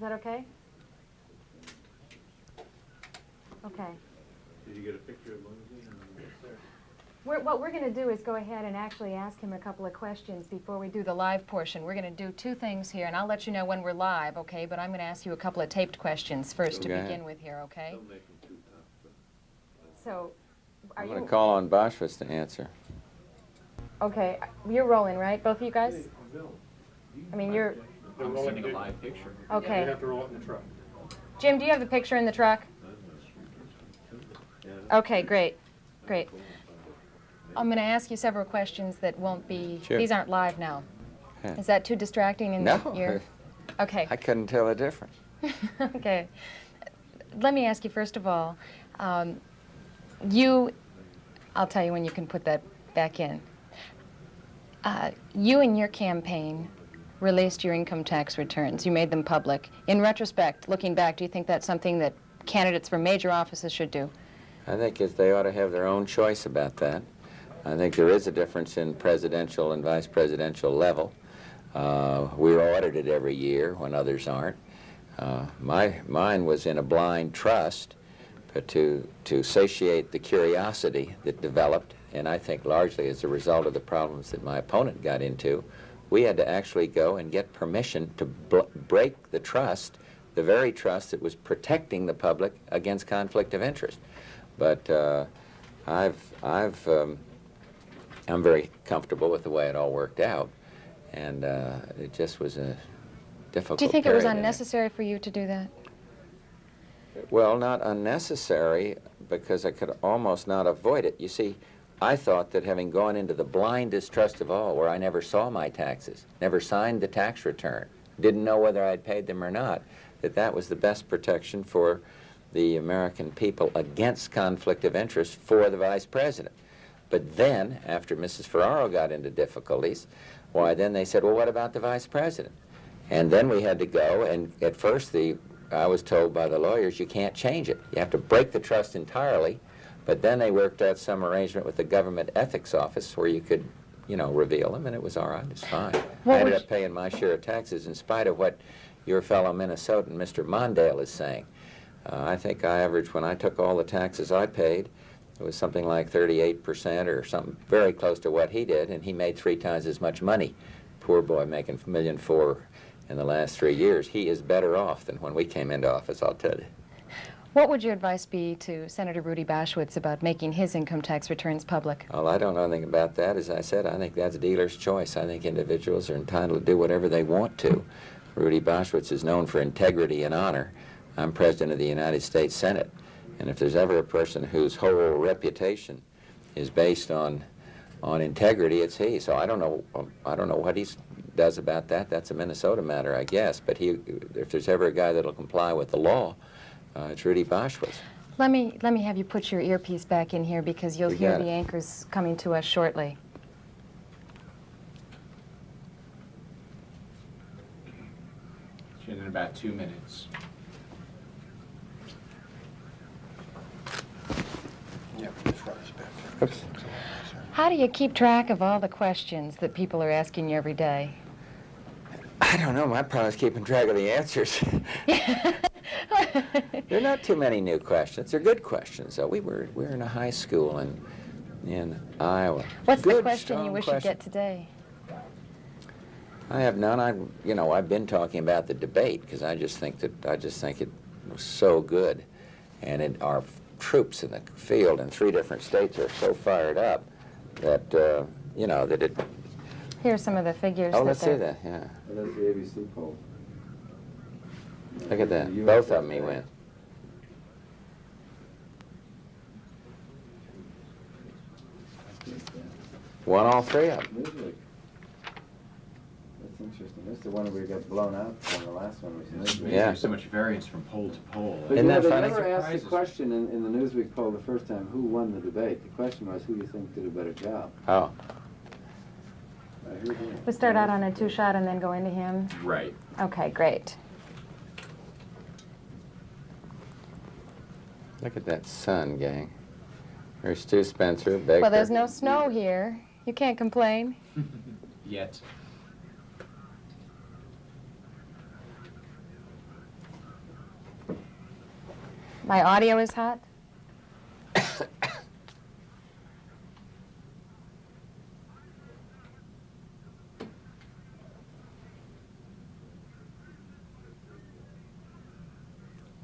that okay? Okay. Did you get a picture of Lindsay? What we're going to do is go ahead and actually ask him a couple of questions before we do the live portion. We're going to do two things here, and I'll let you know when we're live, okay? But I'm going to ask you a couple of taped questions first to begin with here, okay? Don't make them too tough. So, are I'm you... going to call on Boschwitz to answer. Okay, you're rolling, right? Both of you guys? I mean, you're... I'm sending a live picture. Okay. You have to roll it in the truck. Jim, do you have the picture in the truck? Okay, great. Great. I'm going to ask you several questions that won't be... Sure. These aren't live now. Yeah. Is that too distracting in No, your... Okay. I couldn't tell the difference. Okay. Let me ask you, first of all, I'll tell you when you can put that back in. You and your campaign released your income tax returns. You made them public. In retrospect, looking back, do you think that's something that candidates for major offices should do? I think they ought to have their own choice about that. I think there is a difference in presidential and vice presidential level. We're audited every year when others aren't. Mine was in a blind trust to satiate the curiosity that developed, and I think largely as a result of the problems that my opponent got into. We had to actually go and get permission to break the trust, the very trust that was protecting the public against conflict of interest. But I'm very comfortable with the way it all worked out, and it just was a difficult. Do you think it was period. unnecessary for you to do that? Well, not unnecessary, because I could almost not avoid it. You see, I thought that having gone into the blindest trust of all, where I never saw my taxes, never signed the tax return, didn't know whether I'd paid them or not, that was the best protection for the American people against conflict of interest for the vice president. But then, after Mrs. Ferraro got into difficulties, why, then they said, well, what about the vice president? And then we had to go, and at first I was told by the lawyers, you can't change it. You have to break the trust entirely. But then they worked out some arrangement with the government ethics office where you could, reveal them, and it was all right, it's fine. I ended up paying my share of taxes in spite of what your fellow Minnesotan, Mr. Mondale, is saying. I think I averaged, when I took all the taxes I paid, it was something like 38% or something very close to what he did, and he made 3 times as much money. Poor boy, making $1.4 million in the last 3 years. He is better off than when we came into office, I'll tell you. What would your advice be to Senator Rudy Boschwitz about making his income tax returns public? Well, I don't know anything about that. As I said, I think that's a dealer's choice. I think individuals are entitled to do whatever they want to. Rudy Boschwitz is known for integrity and honor. I'm president of the United States Senate, and if there's ever a person whose whole reputation is based on integrity, it's he. So I don't know what he does about that. That's a Minnesota matter, I guess. But if there's ever a guy that'll comply with the law, it's Rudy Boschwitz. Let me have you put your earpiece back in here, because you'll hear the anchors coming to us shortly. In about 2 minutes. Oops. How do you keep track of all the questions that people are asking you every day? I don't know. My problem is keeping track of the answers. There are not too many new questions. They're good questions, though. We're in a high school in Iowa. What's Good, the question strong you wish question. you'd get today? I have none. I've been talking about the debate because I just think it was so good, and our troops in the field in 3 different states are so fired up that that it. Here are some of the figures. Oh, let's see that. Yeah. Well, that's the ABC poll. Look at that. Both of them he wins. Won all 3 of them. Newsweek. That's interesting. That's the one where we got blown out from the last one. Was Newsweek. Yeah. There's so much variance from poll to poll. But Isn't that they funny? never asked the Surprises. question in the Newsweek poll the first time, who won the debate. The question was, who do you think did a better job? Oh. Who did? We start out on a 2-shot and then go into him? Right. Okay, great. Look at that sun, gang. There's Stu Spencer, Baker. Well, there's no snow here. You can't complain. Yet. My audio is hot?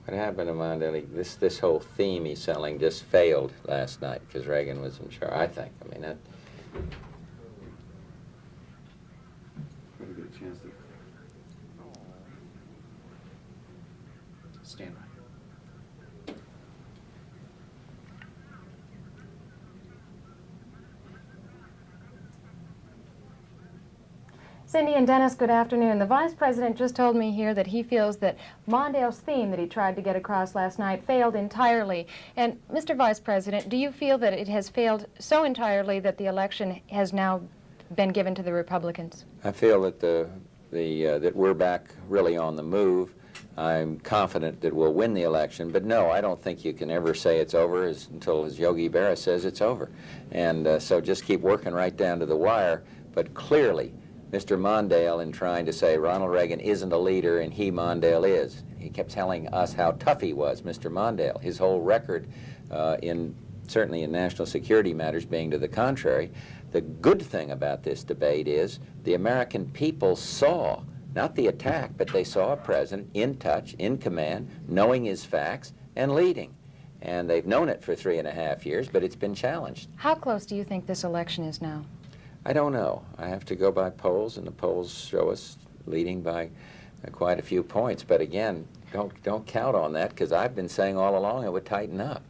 What happened to Mondale? This whole theme he's selling just failed last night because Reagan was in charge, I think. I mean, that... Try to get a chance to. Stand by. Cindy and Dennis, good afternoon. The Vice President just told me here that he feels that Mondale's theme that he tried to get across last night failed entirely. And, Mr. Vice President, do you feel that it has failed so entirely that the election has now been given to the Republicans? I feel that that we're back really on the move. I'm confident that we'll win the election, but no, I don't think you can ever say it's over until, as Yogi Berra says, it's over. And so just keep working right down to the wire. But clearly, Mr. Mondale, in trying to say Ronald Reagan isn't a leader and he, Mondale, is. He kept telling us how tough he was, Mr. Mondale. His whole record, certainly in national security matters, being to the contrary. The good thing about this debate is the American people saw, not the attack, but they saw a president in touch, in command, knowing his facts, and leading. And they've known it for 3.5 years, but it's been challenged. How close do you think this election is now? I don't know. I have to go by polls, and the polls show us leading by quite a few points. But again, don't count on that, because I've been saying all along it would tighten up.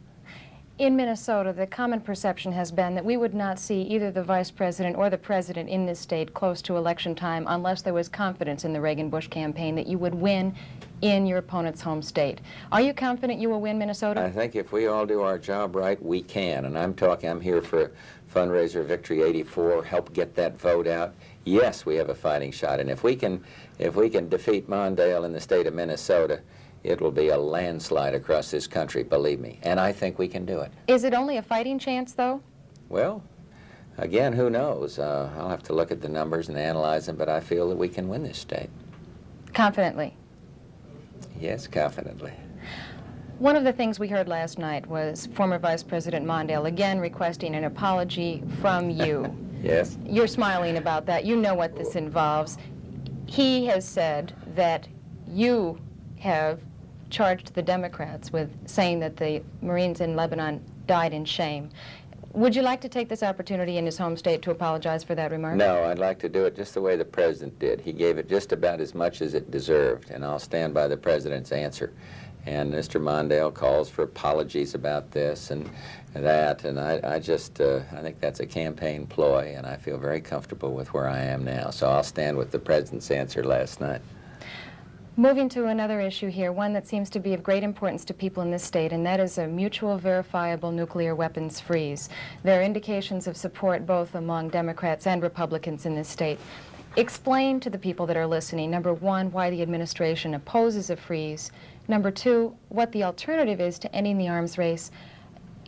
In Minnesota, the common perception has been that we would not see either the Vice President or the President in this state close to election time unless there was confidence in the Reagan-Bush campaign that you would win in your opponent's home state. Are you confident you will win Minnesota? I think if we all do our job right, we can. And I'm here for fundraiser Victory 84, help get that vote out. Yes, we have a fighting shot. And if we can defeat Mondale in the state of Minnesota, it will be a landslide across this country, believe me. And I think we can do it. Is it only a fighting chance, though? Well, again, who knows? I'll have to look at the numbers and analyze them, but I feel that we can win this state. Confidently? Yes, confidently. One of the things we heard last night was former Vice President Mondale again requesting an apology from you. Yes. You're smiling about that. You know what this involves. He has said that you have charged the Democrats with saying that the Marines in Lebanon died in shame. Would you like to take this opportunity in his home state to apologize for that remark? No, I'd like to do it just the way the President did. He gave it just about as much as it deserved, and I'll stand by the President's answer. And Mr. Mondale calls for apologies about this and that, and I think that's a campaign ploy, and I feel very comfortable with where I am now. So I'll stand with the President's answer last night. Moving to another issue here, one that seems to be of great importance to people in this state, and that is a mutual verifiable nuclear weapons freeze. There are indications of support both among Democrats and Republicans in this state. Explain to the people that are listening, number one, why the administration opposes a freeze, number two, what the alternative is to ending the arms race,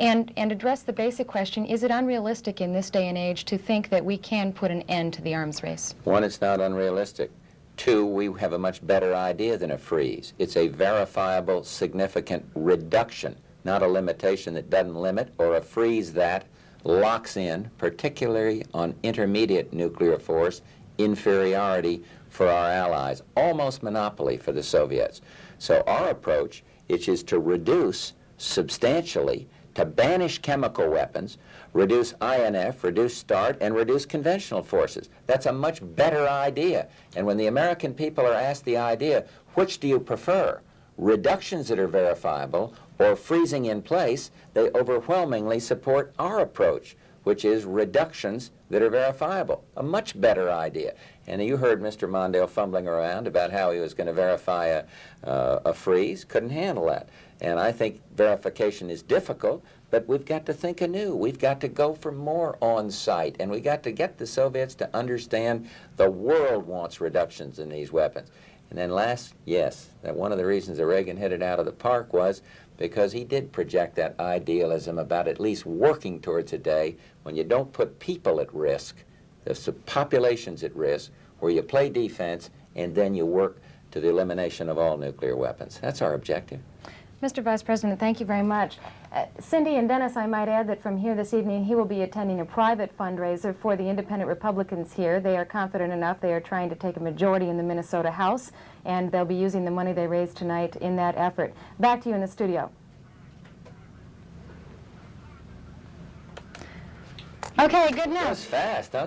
and address the basic question, is it unrealistic in this day and age to think that we can put an end to the arms race? One, it's not unrealistic. Two, we have a much better idea than a freeze. It's a verifiable, significant reduction, not a limitation that doesn't limit, or a freeze that locks in, particularly on intermediate nuclear force, inferiority for our allies, almost monopoly for the Soviets. So our approach, which is to reduce substantially, to banish chemical weapons, reduce INF, reduce START, and reduce conventional forces. That's a much better idea. And when the American people are asked the idea, which do you prefer, reductions that are verifiable or freezing in place, they overwhelmingly support our approach, which is reductions that are verifiable. A much better idea. And you heard Mr. Mondale fumbling around about how he was going to verify a freeze. Couldn't handle that. And I think verification is difficult, but we've got to think anew. We've got to go for more on-site, and we've got to get the Soviets to understand the world wants reductions in these weapons. And then last, yes, that one of the reasons that Reagan hit it out of the park was because he did project that idealism about at least working towards a day when you don't put people at risk, the population's at risk, where you play defense and then you work to the elimination of all nuclear weapons. That's our objective. Mr. Vice President, thank you very much. Cindy and Dennis, I might add that from here this evening, he will be attending a private fundraiser for the independent Republicans here. They are confident enough. They are trying to take a majority in the Minnesota House, and they'll be using the money they raised tonight in that effort. Back to you in the studio. Okay, good That news. was fast, huh?